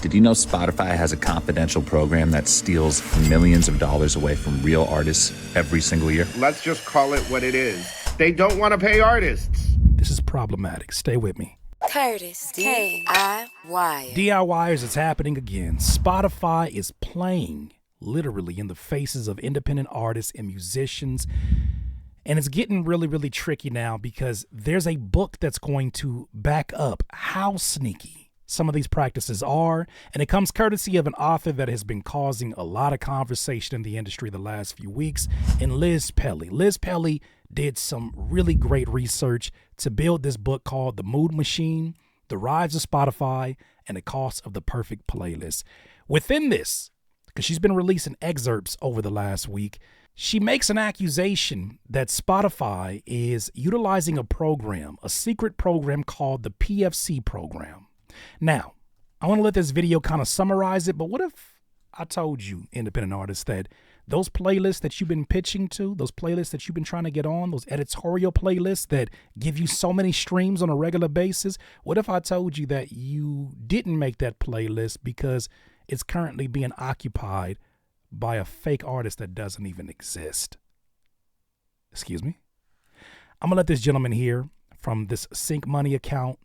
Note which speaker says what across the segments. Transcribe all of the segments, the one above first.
Speaker 1: Did you know Spotify has a confidential program that steals millions of dollars away from real artists every single year?
Speaker 2: Let's just call it what it is. They don't want to pay artists.
Speaker 3: This is problematic. Stay with me.
Speaker 4: Curtis, DIY.
Speaker 3: DIYers, it's happening again. Spotify is playing literally in the faces of independent artists and musicians. And it's getting really, really tricky now because there's a book that's going to back up how sneaky some of these practices are. And it comes courtesy of an author that has been causing a lot of conversation in the industry the last few weeks, and Liz Pelly. Liz Pelly did some really great research to build this book called The Mood Machine, The Rise of Spotify, and the Cost of the Perfect Playlist. Within this, because she's been releasing excerpts over the last week, she makes an accusation that Spotify is utilizing a program, a secret program called the PFC Program. Now, I want to let this video kind of summarize it, but what if I told you, independent artists, that those playlists that you've been pitching to, those playlists that you've been trying to get on, those editorial playlists that give you so many streams on a regular basis, what if I told you that you didn't make that playlist because it's currently being occupied by a fake artist that doesn't even exist? Excuse me? I'm going to let this gentleman here from this Sync Money account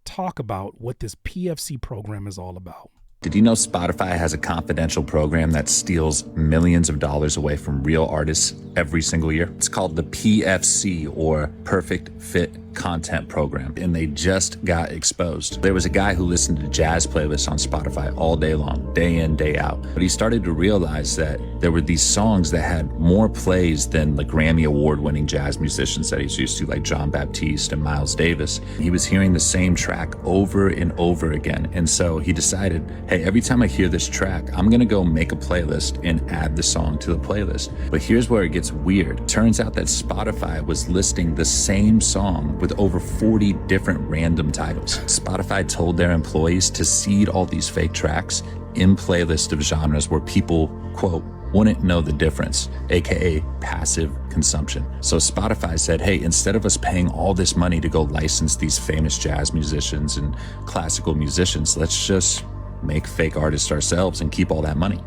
Speaker 3: talk about what this PFC program is all about.
Speaker 1: Did you know Spotify has a confidential program that steals millions of dollars away from real artists every single year? It's called the PFC, or Perfect Fit Content Program, and they just got exposed. There was a guy who listened to jazz playlists on Spotify all day long, day in, day out. But he started to realize that there were these songs that had more plays than the Grammy award-winning jazz musicians that he's used to, like John Baptiste and Miles Davis. He was hearing the same track over and over again. And so he decided, hey, every time I hear this track, I'm gonna go make a playlist and add the song to the playlist. But here's where it gets weird. Turns out that Spotify was listing the same song with over 40 different random titles. Spotify told their employees to seed all these fake tracks in playlists of genres where people, quote, wouldn't know the difference, aka passive consumption. So Spotify said, hey, instead of us paying all this money to go license these famous jazz musicians and classical musicians, let's just make fake artists ourselves and keep all that money.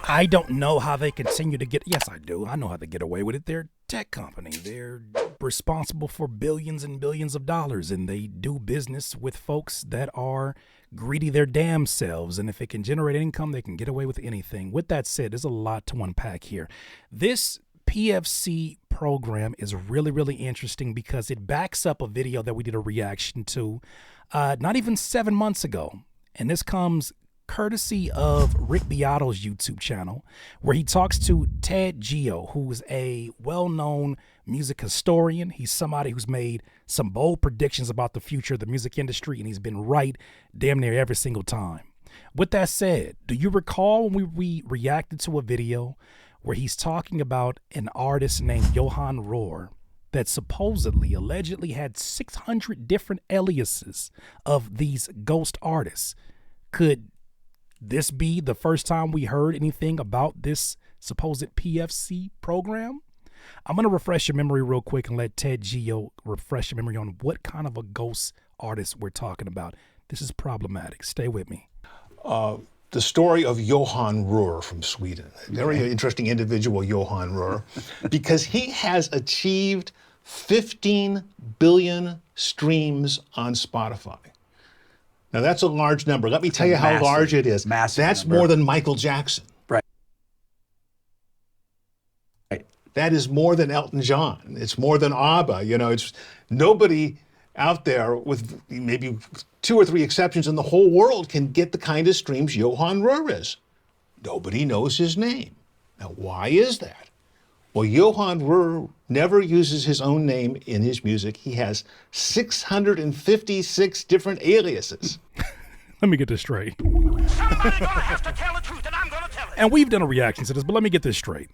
Speaker 3: I don't know how they continue to get, yes, I do. I know how they get away with it. They're a tech company. They're responsible for billions and billions of dollars, and they do business with folks that are greedy their damn selves. And if it can generate income, they can get away with anything. With that said, there's a lot to unpack here. This PFC program is really, really interesting because it backs up a video that we did a reaction to not even 7 months ago. And this comes courtesy of Rick Beato's YouTube channel, where he talks to Ted Geo, who is a well-known music historian. He's somebody who's made some bold predictions about the future of the music industry, and he's been right damn near every single time. With that said, do you recall when we reacted to a video where he's talking about an artist named Johann Rohr that supposedly, allegedly had 600 different aliases of these ghost artists? Could this be the first time we heard anything about this supposed PFC program? I'm going to refresh your memory real quick and let Ted Geo refresh your memory on what kind of a ghost artist we're talking about. This is problematic. Stay with me.
Speaker 5: The story of Johann Rohr from Sweden. Very interesting individual, Johann Rohr, because he has achieved 15 billion streams on Spotify. Now, that's a large number. Let me tell you how large it is. That's more than Michael Jackson.
Speaker 6: Right.
Speaker 5: That is more than Elton John. It's more than ABBA. You know, it's nobody out there, with maybe 2 or 3 exceptions in the whole world, can get the kind of streams Johann Rohr is. Nobody knows his name. Now, why is that? Well, Johann Rohr never uses his own name in his music. He has 656 different aliases.
Speaker 3: Let me get this straight. Somebody's gonna have to tell the truth, and I'm gonna tell it. And we've done a reaction to this, but let me get this straight.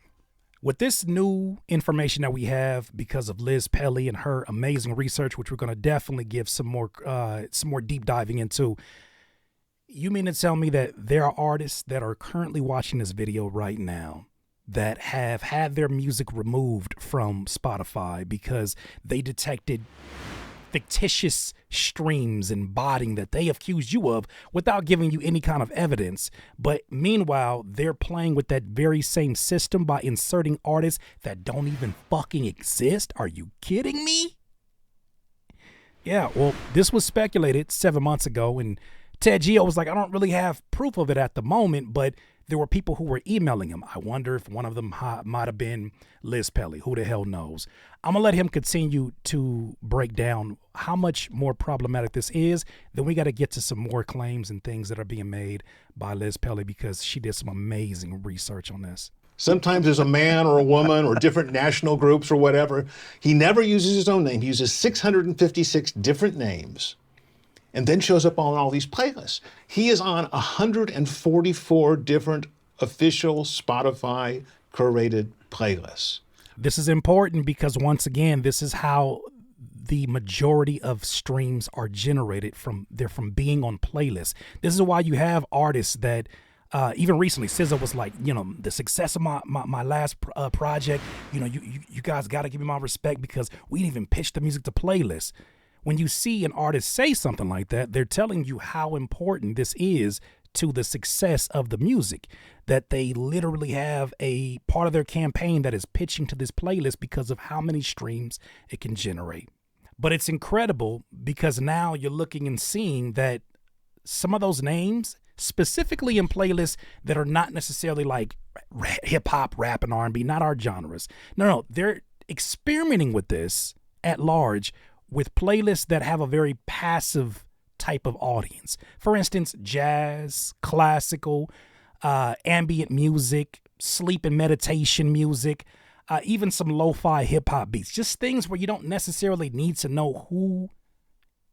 Speaker 3: With this new information that we have because of Liz Pelly and her amazing research, which we're going to definitely give some more deep diving into, you mean to tell me that there are artists that are currently watching this video right now that have had their music removed from Spotify because they detected fictitious streams and botting that they accused you of without giving you any kind of evidence. But meanwhile, they're playing with that very same system by inserting artists that don't even fucking exist. Are you kidding me? Yeah, well, this was speculated 7 months ago, and Ted Geo was like, I don't really have proof of it at the moment, but there were people who were emailing him. I wonder if one of them might have been Liz Pelly. Who the hell knows? I'm going to let him continue to break down how much more problematic this is. Then we got to get to some more claims and things that are being made by Liz Pelly, because she did some amazing research on this.
Speaker 5: Sometimes there's a man or a woman or different national groups or whatever. He never uses his own name. He uses 656 different names and then shows up on all these playlists. He is on 144 different official Spotify curated playlists.
Speaker 3: This is important because, once again, this is how the majority of streams are generated from. They're from being on playlists. This is why you have artists that even recently, SZA was like, the success of my last project, you guys got to give me my respect because we didn't even pitch the music to playlists. When you see an artist say something like that, they're telling you how important this is to the success of the music, that they literally have a part of their campaign that is pitching to this playlist because of how many streams it can generate. But it's incredible because now you're looking and seeing that some of those names, specifically in playlists that are not necessarily like hip hop, rap, and R&B, not our genres. No, they're experimenting with this at large with playlists that have a very passive type of audience. For instance, jazz, classical, ambient music, sleep and meditation music, even some lo-fi hip hop beats, just things where you don't necessarily need to know who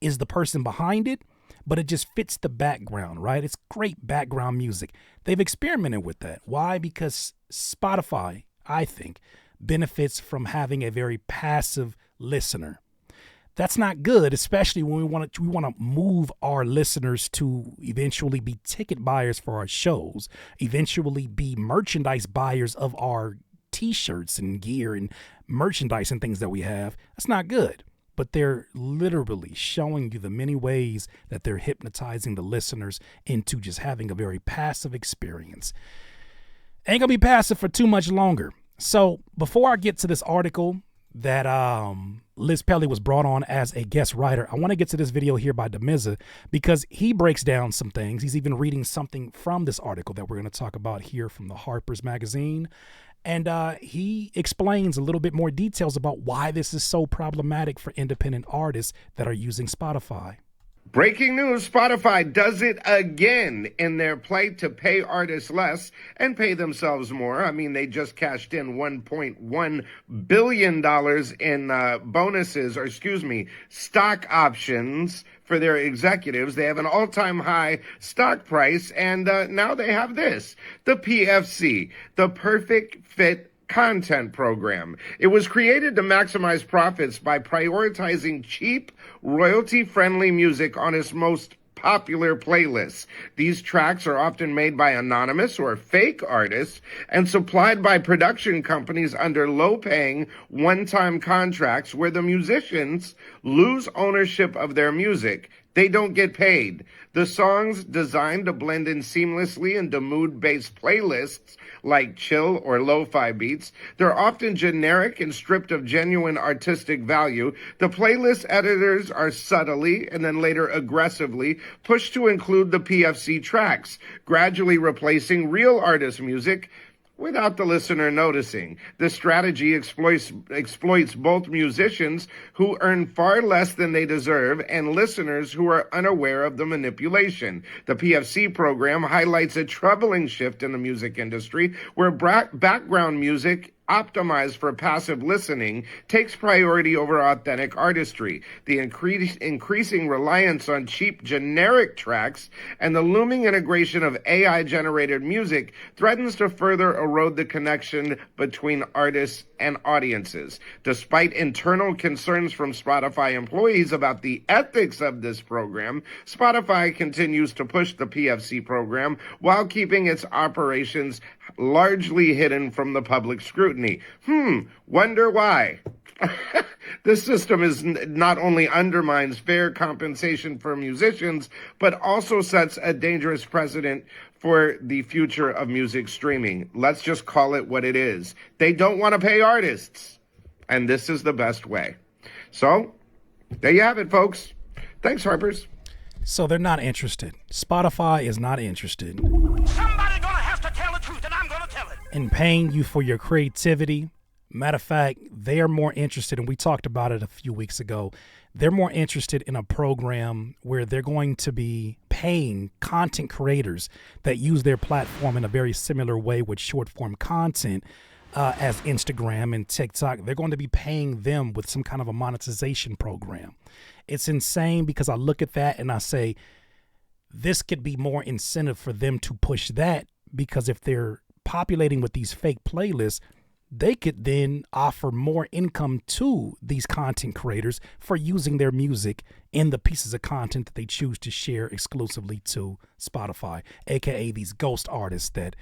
Speaker 3: is the person behind it, but it just fits the background, right? It's great background music. They've experimented with that. Why? Because Spotify, I think, benefits from having a very passive listener. That's not good, especially when we want to move our listeners to eventually be ticket buyers for our shows, eventually be merchandise buyers of our T-shirts and gear and merchandise and things that we have. That's not good. But they're literally showing you the many ways that they're hypnotizing the listeners into just having a very passive experience. Ain't gonna be passive for too much longer. So before I get to this article that Liz Pelly was brought on as a guest writer, I want to get to this video here by Demiza because he breaks down some things. He's even reading something from this article that we're going to talk about here from the Harper's magazine. And he explains a little bit more details about why this is so problematic for independent artists that are using Spotify.
Speaker 2: Breaking news, Spotify does it again in their plight to pay artists less and pay themselves more. I mean, they just cashed in $1.1 billion in bonuses, stock options for their executives. They have an all-time high stock price, and now they have this, the PFC, the Perfect Fit Content Program. It was created to maximize profits by prioritizing cheap, royalty-friendly music on its most popular playlists. These tracks are often made by anonymous or fake artists and supplied by production companies under low-paying, one-time contracts where the musicians lose ownership of their music. They don't get paid. The songs designed to blend in seamlessly into mood-based playlists like chill or lo-fi beats. They're often generic and stripped of genuine artistic value. The playlist editors are subtly and then later aggressively pushed to include the PFC tracks, gradually replacing real artist music without the listener noticing. The strategy exploits both musicians who earn far less than they deserve and listeners who are unaware of the manipulation. The PFC program highlights a troubling shift in the music industry where background music optimized for passive listening takes priority over authentic artistry. The increasing reliance on cheap generic tracks and the looming integration of AI-generated music threatens to further erode the connection between artists and audiences. Despite internal concerns from Spotify employees about the ethics of this program, Spotify continues to push the PFC program while keeping its operations largely hidden from the public scrutiny. Wonder why? This system not only undermines fair compensation for musicians, but also sets a dangerous precedent for the future of music streaming. Let's just call it what it is. They don't want to pay artists, and this is the best way. So, there you have it, folks. Thanks, Harpers.
Speaker 3: So they're not interested. Spotify is not interested.
Speaker 6: Somebody gonna have to tell the truth, and I'm gonna tell it.
Speaker 3: In paying you for your creativity. Matter of fact, they are more interested, and we talked about it a few weeks ago, they're more interested in a program where they're going to be paying content creators that use their platform in a very similar way with short form content as Instagram and TikTok. They're going to be paying them with some kind of a monetization program. It's insane because I look at that and I say, this could be more incentive for them to push that, because if they're populating with these fake playlists, they could then offer more income to these content creators for using their music in the pieces of content that they choose to share exclusively to Spotify, aka these ghost artists that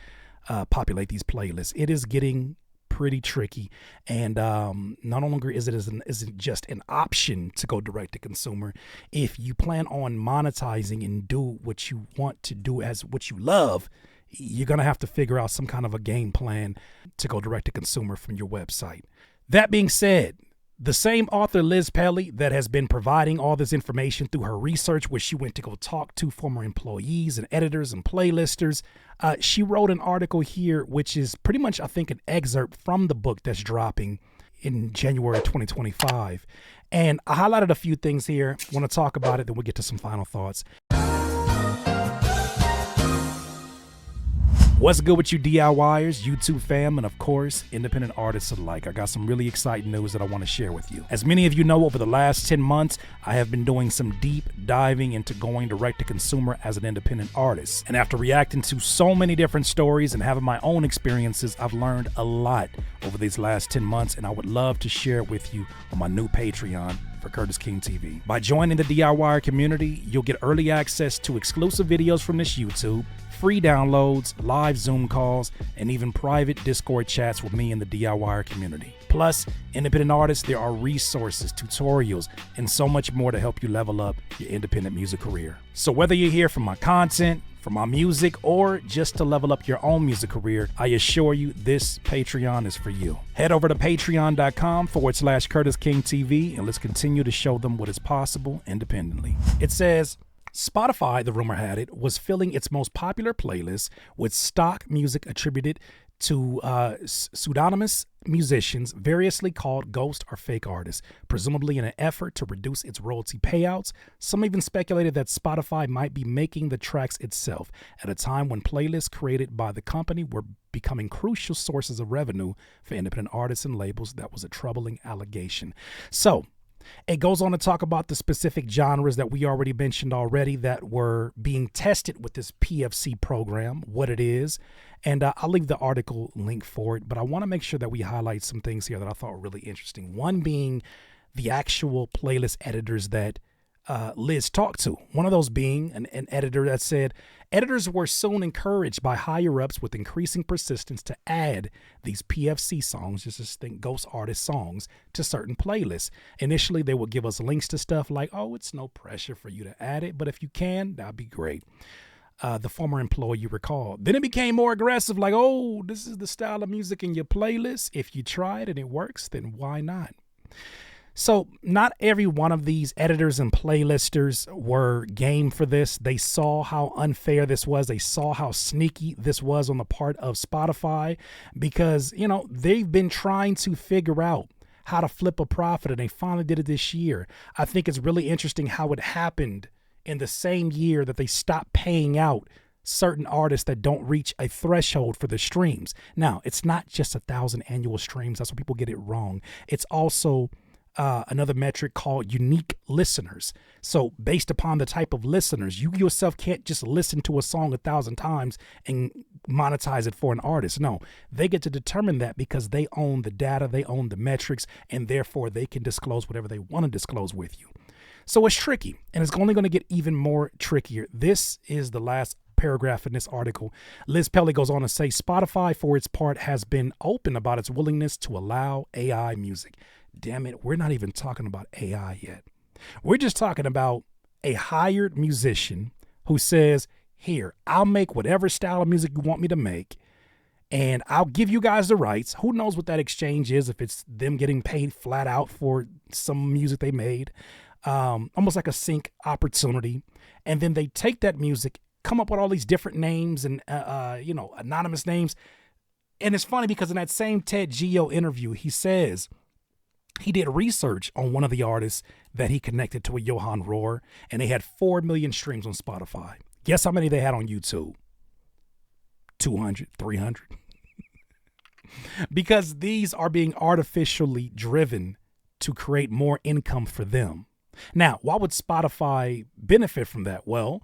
Speaker 3: populate these playlists. It is getting pretty tricky, and not longer is it just an option to go direct to consumer. If you plan on monetizing and do what you want to do as what you love, you're going to have to figure out some kind of a game plan to go direct to consumer from your website. That being said, the same author, Liz Pelly, that has been providing all this information through her research, where she went to go talk to former employees and editors and playlisters, she wrote an article here, which is pretty much, I think, an excerpt from the book that's dropping in January 2025. And I highlighted a few things here. I want to talk about it, then we'll get to some final thoughts. What's good with you DIYers, YouTube fam, and of course, independent artists alike? I got some really exciting news that I want to share with you. As many of you know, over the last 10 months, I have been doing some deep diving into going direct to consumer as an independent artist. And after reacting to so many different stories and having my own experiences, I've learned a lot over these last 10 months, and I would love to share it with you on my new Patreon for Curtis King TV. By joining the DIY community, you'll get early access to exclusive videos from this YouTube, free downloads, live Zoom calls, and even private Discord chats with me and the DIY community. Plus, independent artists, there are resources, tutorials, and so much more to help you level up your independent music career. So whether you're here for my content, for my music, or just to level up your own music career, I assure you this Patreon is for you. Head over to patreon.com/Curtis King TV, and let's continue to show them what is possible independently. It says, Spotify, the rumor had it, was filling its most popular playlists with stock music attributed to pseudonymous musicians variously called ghost or fake artists, presumably in an effort to reduce its royalty payouts. Some even speculated that Spotify might be making the tracks itself at a time when playlists created by the company were becoming crucial sources of revenue for independent artists and labels. That was a troubling allegation. So it goes on to talk about the specific genres that we already mentioned that were being tested with this PFC program, what it is. And I'll leave the article link for it, but I want to make sure that we highlight some things here that I thought were really interesting. One being the actual playlist editors that Liz talked to. One of those being an editor that said, editors were soon encouraged by higher-ups with increasing persistence to add these PFC songs, just think ghost artist songs, to certain playlists. Initially, they would give us links to stuff like, oh, it's no pressure for you to add it, but if you can, that'd be great. The former employee recalled. Then it became more aggressive, like, oh, this is the style of music in your playlist. If you try it and it works, then why not? So not every one of these editors and playlisters were game for this. They saw how unfair this was. They saw how sneaky this was on the part of Spotify because, you know, they've been trying to figure out how to flip a profit, and they finally did it this year. I think it's really interesting how it happened in the same year that they stopped paying out certain artists that don't reach a threshold for the streams. Now, it's not just 1,000 annual streams. That's where people get it wrong. It's also another metric called unique listeners. So based upon the type of listeners, you yourself can't just listen to a song 1,000 times and monetize it for an artist. No, they get to determine that because they own the data, they own the metrics, and therefore they can disclose whatever they want to disclose with you. So it's tricky, and it's only going to get even more trickier. This is the last paragraph in this article. Liz Pelly goes on to say, Spotify, for its part, has been open about its willingness to allow AI music. damn it, we're not even talking about AI yet. We're just talking about a hired musician who says, here, I'll make whatever style of music you want me to make, and I'll give you guys the rights. Who knows what that exchange is, if it's them getting paid flat out for some music they made, almost like a sync opportunity. And then they take that music, come up with all these different names and, anonymous names. And it's funny because in that same Ted Geo interview, he says he did research on one of the artists that he connected to a Johann Rohr, and they had 4 million streams on Spotify. Guess how many they had on YouTube? 200, 300. Because these are being artificially driven to create more income for them. Now, why would Spotify benefit from that? Well,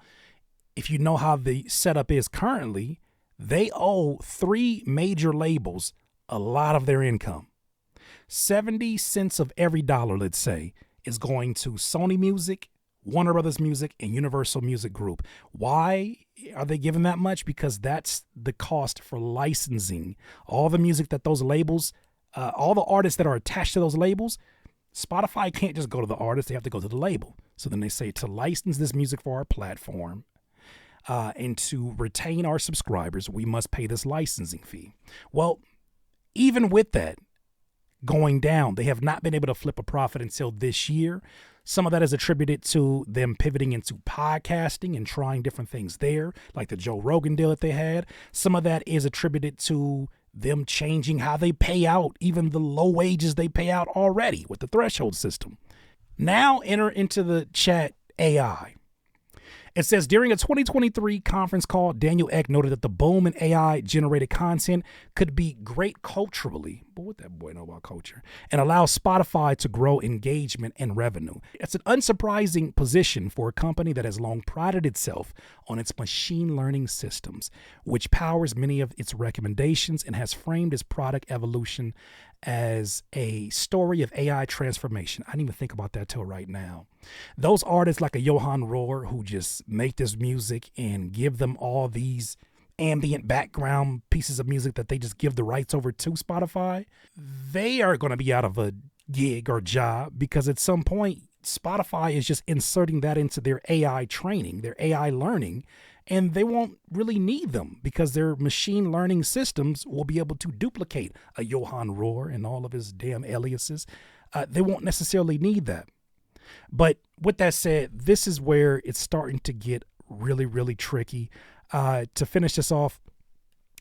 Speaker 3: if you know how the setup is currently, they owe 3 major labels a lot of their income. 70 cents of every dollar, let's say, is going to Sony Music, Warner Brothers Music, and Universal Music Group. Why are they giving that much? Because that's the cost for licensing all the music that those labels, all the artists that are attached to those labels. Spotify can't just go to the artist, they have to go to the label. So then they say, to license this music for our platform and to retain our subscribers, we must pay this licensing fee. Well, even with that going down, they have not been able to flip a profit until this year. Some of that is attributed to them pivoting into podcasting and trying different things there, like the Joe Rogan deal that they had. Some of that is attributed to them changing how they pay out, even the low wages they pay out already with the threshold system. Now enter into the chat AI. It says, during a 2023 conference call, Daniel Ek noted that the boom in AI-generated content could be great culturally. But what that boy know about culture? And allow Spotify to grow engagement and revenue. It's an unsurprising position for a company that has long prided itself on its machine learning systems, which powers many of its recommendations and has framed its product evolution as a story of AI transformation. I didn't even think about that till right now. Those artists like a Johann Rohr who just make this music and give them all these ambient background pieces of music that they just give the rights over to Spotify, they are going to be out of a gig or job because at some point Spotify is just inserting that into their AI training, their AI learning, and they won't really need them because their machine learning systems will be able to duplicate a Johann Rohr and all of his damn aliases. They won't necessarily need that. But with that said, this is where it's starting to get really, really tricky. To finish this off,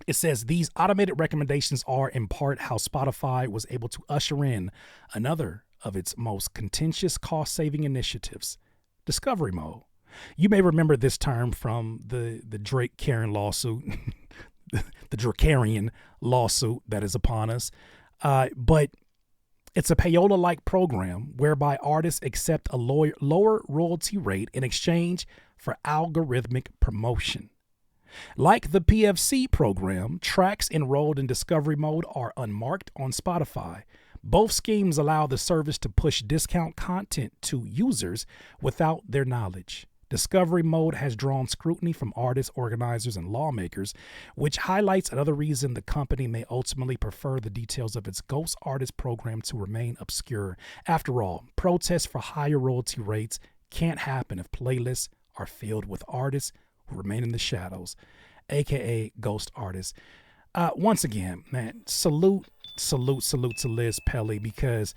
Speaker 3: it says these automated recommendations are in part how Spotify was able to usher in another of its most contentious cost-saving initiatives, discovery mode. You may remember this term from the Drake-Karen lawsuit, the Drakarian lawsuit that is upon us. But it's a payola-like program whereby artists accept a lower royalty rate in exchange for algorithmic promotion. Like the PFC program, tracks enrolled in discovery mode are unmarked on Spotify. Both schemes allow the service to push discount content to users without their knowledge. Discovery mode has drawn scrutiny from artists, organizers, and lawmakers, which highlights another reason the company may ultimately prefer the details of its Ghost Artist program to remain obscure. After all, protests for higher royalty rates can't happen if playlists are filled with artists who remain in the shadows, aka ghost artists. Once again, man, salute to Liz Pelly, because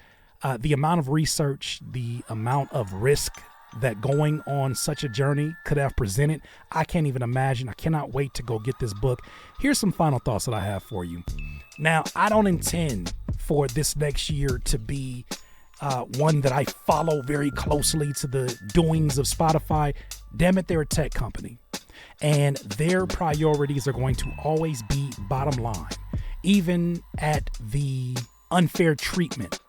Speaker 3: the amount of research, the amount of risk that going on such a journey could have presented, I can't even imagine. I cannot wait to go get this book. Here's some final thoughts that I have for you. Now, I don't intend for this next year to be one that I follow very closely to the doings of Spotify. Damn it, they're a tech company, and their priorities are going to always be bottom line, even at the unfair treatment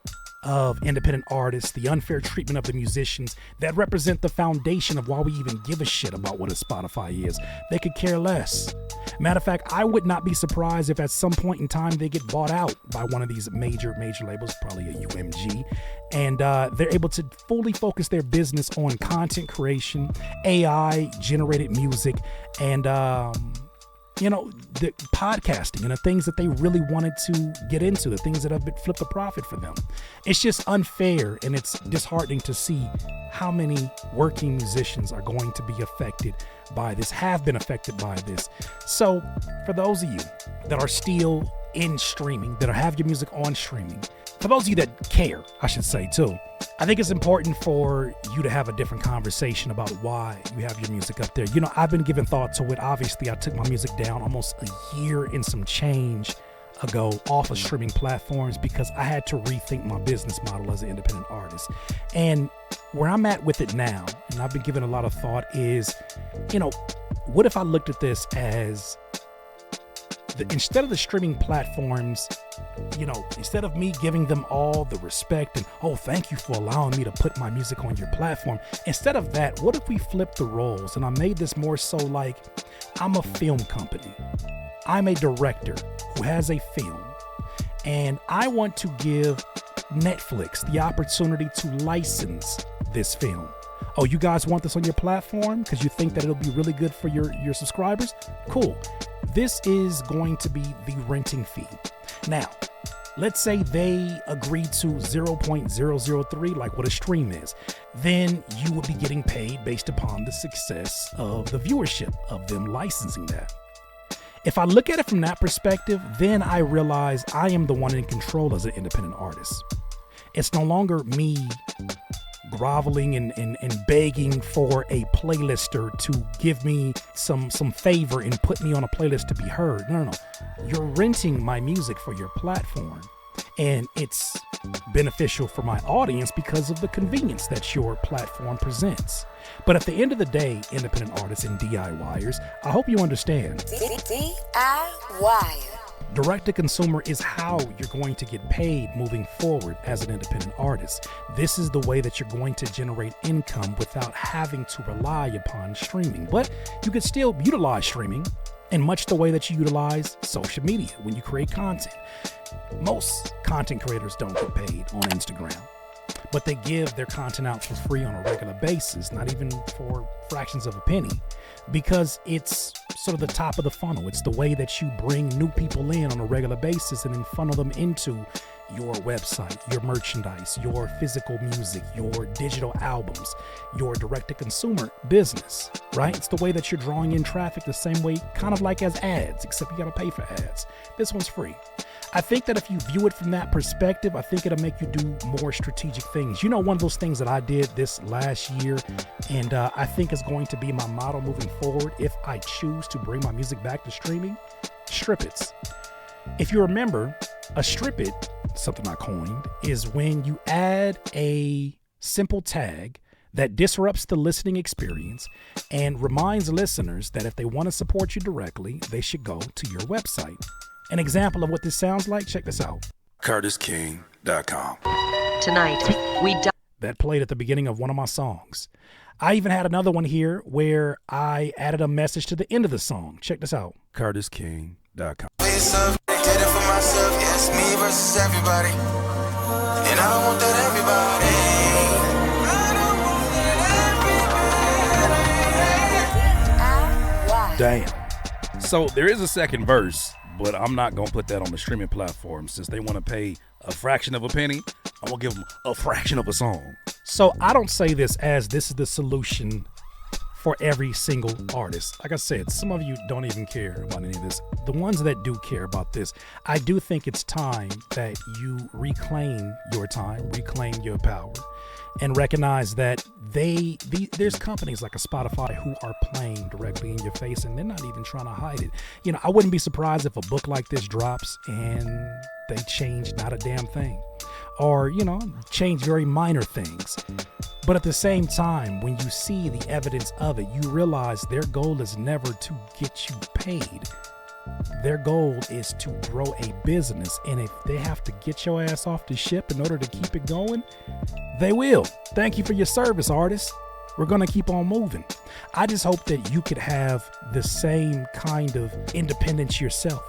Speaker 3: of independent artists, the unfair treatment of the musicians that represent the foundation of why we even give a shit about what a Spotify is. They could care less. Matter of fact, I would not be surprised if at some point in time they get bought out by one of these major labels, probably a UMG, and they're able to fully focus their business on content creation, AI generated music, and the podcasting and the things that they really wanted to get into, the things that have been flipped a profit for them. It's just unfair, and it's disheartening to see how many working musicians are going to be affected by this, have been affected by this. So for those of you that are still in streaming, that have your music on streaming, for those of you that care, I should say too, I think it's important for you to have a different conversation about why you have your music up there. I've been giving thought to it. Obviously, I took my music down almost a year and some change ago off of streaming platforms because I had to rethink my business model as an independent artist. And where I'm at with it now, and I've been giving a lot of thought, is, what if I looked at this as instead of the streaming platforms, instead of me giving them all the respect and, oh, thank you for allowing me to put my music on your platform. Instead of that, what if we flip the roles? And I made this more so like I'm a film company. I'm a director who has a film, and I want to give Netflix the opportunity to license this film. Oh, you guys want this on your platform because you think that it'll be really good for your subscribers? Cool. This is going to be the renting fee. Now, let's say they agree to 0.003, like what a stream is. Then you will be getting paid based upon the success of the viewership of them licensing that. If I look at it from that perspective, then I realize I am the one in control as an independent artist. It's no longer me groveling and begging for a playlister to give me some favor and put me on a playlist to be heard. No. You're renting my music for your platform, and it's beneficial for my audience because of the convenience that your platform presents. But at the end of the day, independent artists and DIYers, I hope you understand.
Speaker 4: DIY.
Speaker 3: Direct-to-consumer is how you're going to get paid moving forward as an independent artist. This is the way that you're going to generate income without having to rely upon streaming. But you could still utilize streaming in much the way that you utilize social media when you create content. Most content creators don't get paid on Instagram, but they give their content out for free on a regular basis, not even for fractions of a penny, because it's sort of the top of the funnel. It's the way that you bring new people in on a regular basis and then funnel them into your website, your merchandise, your physical music, your digital albums, your direct-to-consumer business, right? It's the way that you're drawing in traffic the same way, kind of like as ads, except you got to pay for ads. This one's free. I think that if you view it from that perspective, I think it'll make you do more strategic things. One of those things that I did this last year, and I think is going to be my model moving forward if I choose to bring my music back to streaming, strip-its. If you remember, a strip-it, something I coined, is when you add a simple tag that disrupts the listening experience and reminds listeners that if they want to support you directly, they should go to your website. An example of what this sounds like, check this out.
Speaker 7: CurtisKing.com.
Speaker 8: Tonight,
Speaker 3: that played at the beginning of one of my songs. I even had another one here where I added a message to the end of the song. Check this out.
Speaker 7: CurtisKing.com.
Speaker 9: For myself, yes, me versus everybody. And I don't want that everybody.
Speaker 3: Damn.
Speaker 10: So there is a second verse, but I'm not going to put that on the streaming platform. Since they want to pay a fraction of a penny, I'm going to give them a fraction of a song.
Speaker 3: So I don't say this as this is the solution for every single artist. Like I said, some of you don't even care about any of this. The ones that do care about this, I do think it's time that you reclaim your time, reclaim your power, and recognize that there's companies like a Spotify who are playing directly in your face, and they're not even trying to hide it. I wouldn't be surprised if a book like this drops and they change not a damn thing, or change very minor things. But at the same time, when you see the evidence of it, you realize their goal is never to get you paid. Their goal is to grow a business, and if they have to get your ass off the ship in order to keep it going, they will. Thank you for your service, artists. We're going to keep on moving. I just hope that you could have the same kind of independence yourself.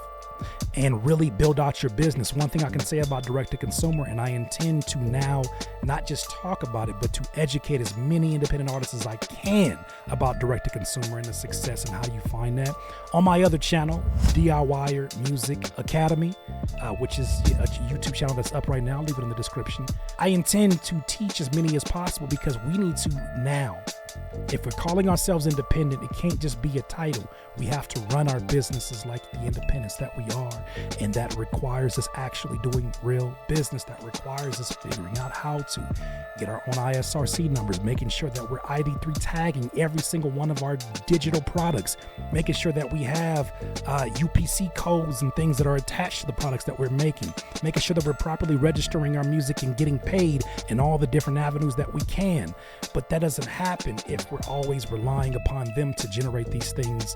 Speaker 3: and really build out your business. One thing I can say about direct to consumer, and I intend to now not just talk about it, but to educate as many independent artists as I can about direct to consumer and the success and how you find that. On my other channel, DIYer Music Academy, which is a YouTube channel that's up right now. I'll leave it in the description. I intend to teach as many as possible because we need to now. If we're calling ourselves independent, it can't just be a title. We have to run our businesses like the independents that we are. And that requires us actually doing real business. That requires us figuring out how to get our own ISRC numbers, making sure that we're ID3 tagging every single one of our digital products, making sure that we have UPC codes and things that are attached to the products that we're making sure that we're properly registering our music and getting paid in all the different avenues that we can. But that doesn't happen if we're always relying upon them to generate these things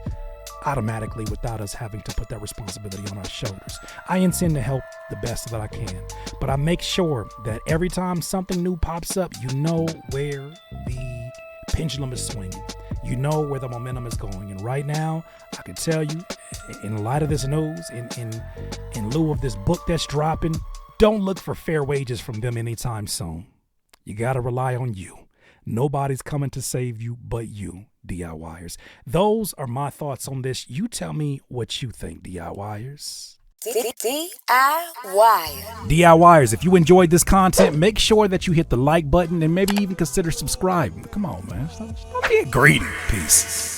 Speaker 3: automatically without us having to put that responsibility on our shoulders. I intend to help the best that I can, but I make sure that every time something new pops up, you know where the pendulum is swinging. You know where the momentum is going. And right now, I can tell you, in light of this news, in lieu of this book that's dropping, don't look for fair wages from them anytime soon. You got to rely on you. Nobody's coming to save you but you, DIYers. Those are my thoughts on this. You tell me what you think, DIYers. DIYers, if you enjoyed this content, make sure that you hit the like button and maybe even consider subscribing. Come on, man. Stop being greedy. Peace.